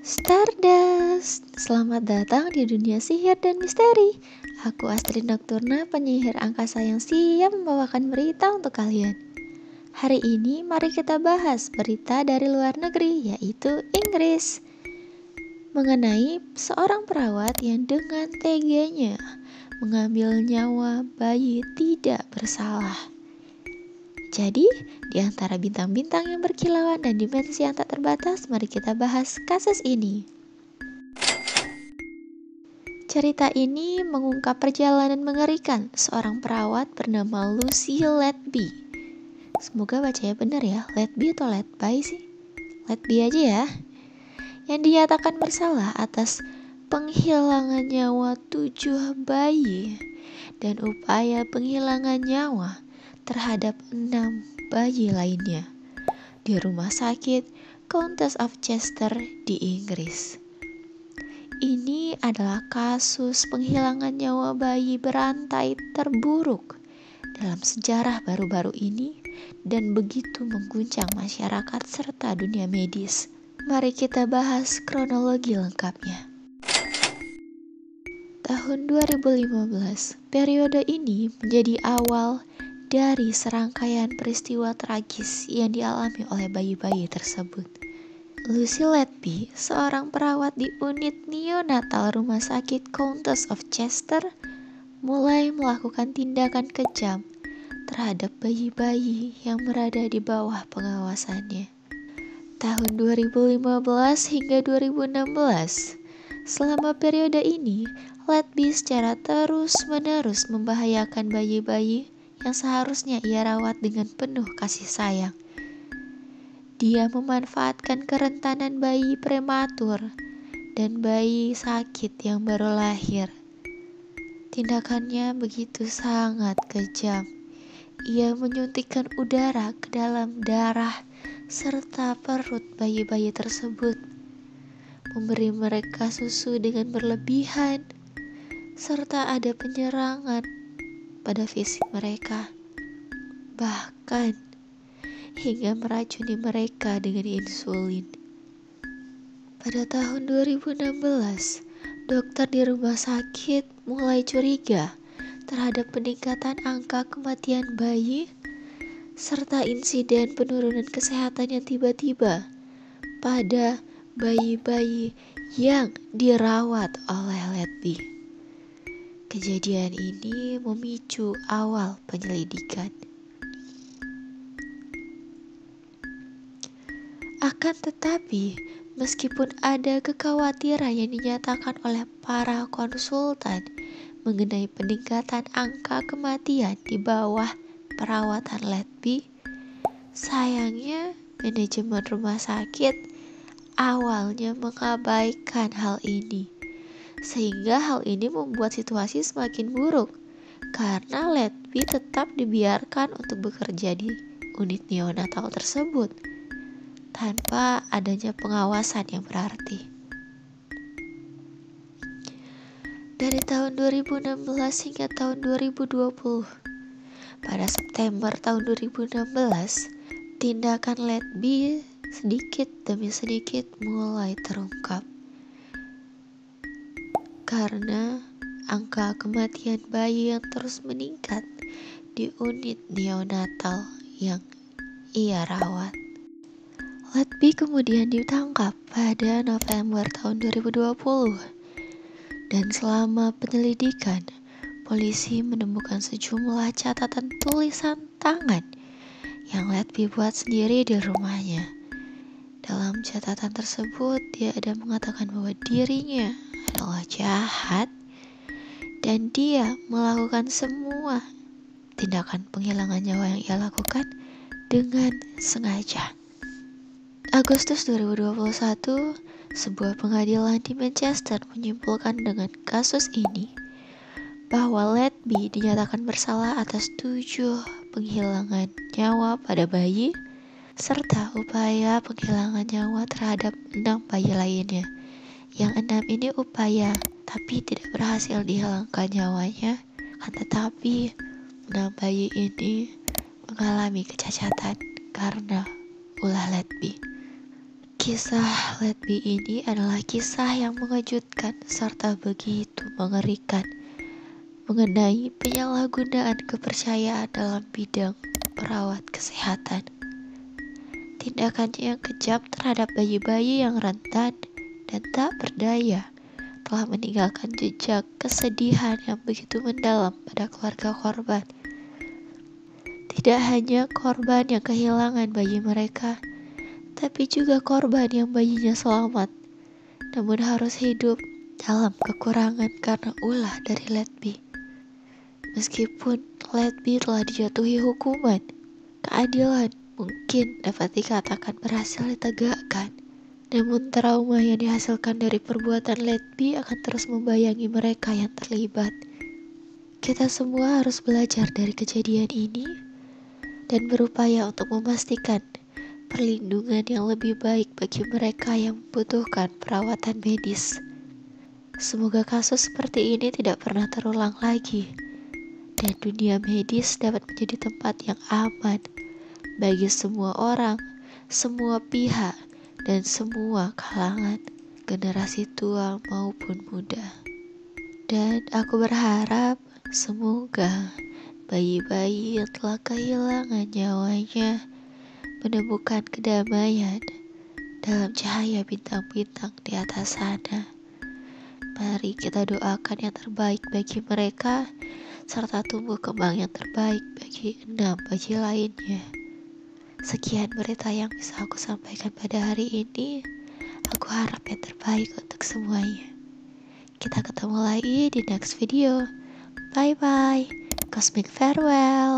Stardust, selamat datang di dunia sihir dan misteri. Aku Astrid Nocturna, penyihir angkasa yang siap membawakan berita untuk kalian. Hari ini mari kita bahas berita dari luar negeri, yaitu Inggris. Mengenai seorang perawat yang dengan teganya mengambil nyawa bayi tidak bersalah. Jadi, di antara bintang-bintang yang berkilauan dan dimensi yang tak terbatas, mari kita bahas kasus ini. Cerita ini mengungkap perjalanan mengerikan seorang perawat bernama Lucy Letby. Semoga bacanya benar ya, Letby atau Letby sih? Letby aja ya. Yang dinyatakan bersalah atas penghilangan nyawa 7 bayi dan upaya penghilangan nyawa terhadap 6 bayi lainnya di rumah sakit Countess of Chester di Inggris. Ini adalah kasus penghilangan nyawa bayi berantai terburuk dalam sejarah baru-baru ini dan begitu mengguncang masyarakat serta dunia medis. Mari kita bahas kronologi lengkapnya. Tahun 2015, periode ini menjadi awal dari serangkaian peristiwa tragis yang dialami oleh bayi-bayi tersebut. Lucy Letby, seorang perawat di unit neonatal rumah sakit Countess of Chester, mulai melakukan tindakan kejam terhadap bayi-bayi yang berada di bawah pengawasannya. Tahun 2015 hingga 2016, selama periode ini, Letby secara terus-menerus membahayakan bayi-bayi yang seharusnya ia rawat dengan penuh kasih sayang. Dia memanfaatkan kerentanan bayi prematur dan bayi sakit yang baru lahir. Tindakannya begitu sangat kejam. Ia menyuntikkan udara ke dalam darah serta perut bayi-bayi tersebut, memberi mereka susu dengan berlebihan, serta ada penyerangan pada fisik mereka, bahkan hingga meracuni mereka dengan insulin. Pada tahun 2016, dokter di rumah sakit mulai curiga terhadap peningkatan angka kematian bayi serta insiden penurunan kesehatan yang tiba-tiba pada bayi-bayi yang dirawat oleh Letby. Kejadian ini memicu awal penyelidikan. Akan tetapi, meskipun ada kekhawatiran yang dinyatakan oleh para konsultan mengenai peningkatan angka kematian di bawah perawatan Letby, sayangnya manajemen rumah sakit awalnya mengabaikan hal ini. Sehingga hal ini membuat situasi semakin buruk karena Letby tetap dibiarkan untuk bekerja di unit neonatal tersebut tanpa adanya pengawasan yang berarti. Dari tahun 2016 hingga tahun 2020, pada September tahun 2016, tindakan Letby sedikit demi sedikit mulai terungkap. Karena angka kematian bayi yang terus meningkat di unit neonatal yang ia rawat. Letby kemudian ditangkap pada November tahun 2020 dan selama penyelidikan, polisi menemukan sejumlah catatan tulisan tangan yang Letby buat sendiri di rumahnya. Dalam catatan tersebut, dia ada mengatakan bahwa dirinya adalah jahat dan dia melakukan semua tindakan penghilangan nyawa yang ia lakukan dengan sengaja. Agustus 2021, sebuah pengadilan di Manchester menyimpulkan dengan kasus ini bahwa Letby dinyatakan bersalah atas 7 penghilangan nyawa pada bayi serta upaya penghilangan nyawa terhadap 6 bayi lainnya. Yang 6 ini upaya, tapi tidak berhasil dihilangkan nyawanya. Tetapi 6 bayi ini mengalami kecacatan karena ulah Letby. Kisah Let Be ini adalah kisah yang mengejutkan serta begitu mengerikan mengenai penyalahgunaan kepercayaan dalam bidang perawat kesehatan. Tindakannya yang kejam terhadap bayi-bayi yang rentan dan tak berdaya telah meninggalkan jejak kesedihan yang begitu mendalam pada keluarga korban. Tidak hanya korban yang kehilangan bayi mereka, tapi juga korban yang bayinya selamat, namun harus hidup dalam kekurangan karena ulah dari Let Be. Meskipun Let Be telah dijatuhi hukuman, keadilan mungkin dapat dikatakan berhasil ditegakkan. Namun trauma yang dihasilkan dari perbuatan Let Be akan terus membayangi mereka yang terlibat. Kita semua harus belajar dari kejadian ini dan berupaya untuk memastikan perlindungan yang lebih baik bagi mereka yang membutuhkan perawatan medis. Semoga kasus seperti ini tidak pernah terulang lagi, dan dunia medis dapat menjadi tempat yang aman bagi semua orang, semua pihak, dan semua kalangan, generasi tua maupun muda. Dan aku berharap semoga bayi-bayi yang telah kehilangan nyawanya menemukan kedamaian dalam cahaya bintang-bintang di atas sana. Mari kita doakan yang terbaik bagi mereka, serta tumbuh kembang yang terbaik bagi 6 bayi lainnya. Sekian berita yang bisa aku sampaikan pada hari ini. Aku harap yang terbaik untuk semuanya. Kita ketemu lagi di next video. Bye bye. Cosmic farewell.